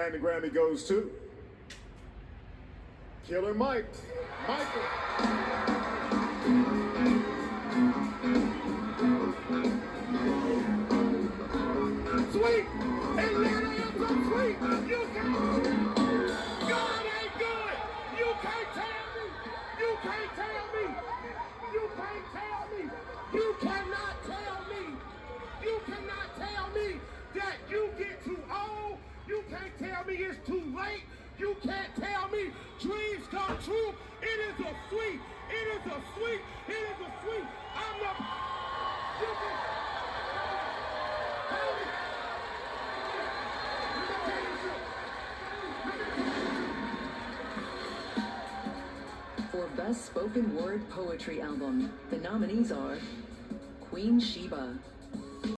And the Grammy goes to Killer Mike. Michael. Sweet! Atlanta is so sweet! You can't! God ain't good! You can't tell me! You can't tell me! You can't tell me! You cannot tell me! You cannot tell me that you get too old! You can't tell me it's too late! You can't tell me dreams come true! It is a sweet! It is a sweet! It is a sweet! I'm the... You can... For Best Spoken Word Poetry Album, the nominees are Queen Sheba,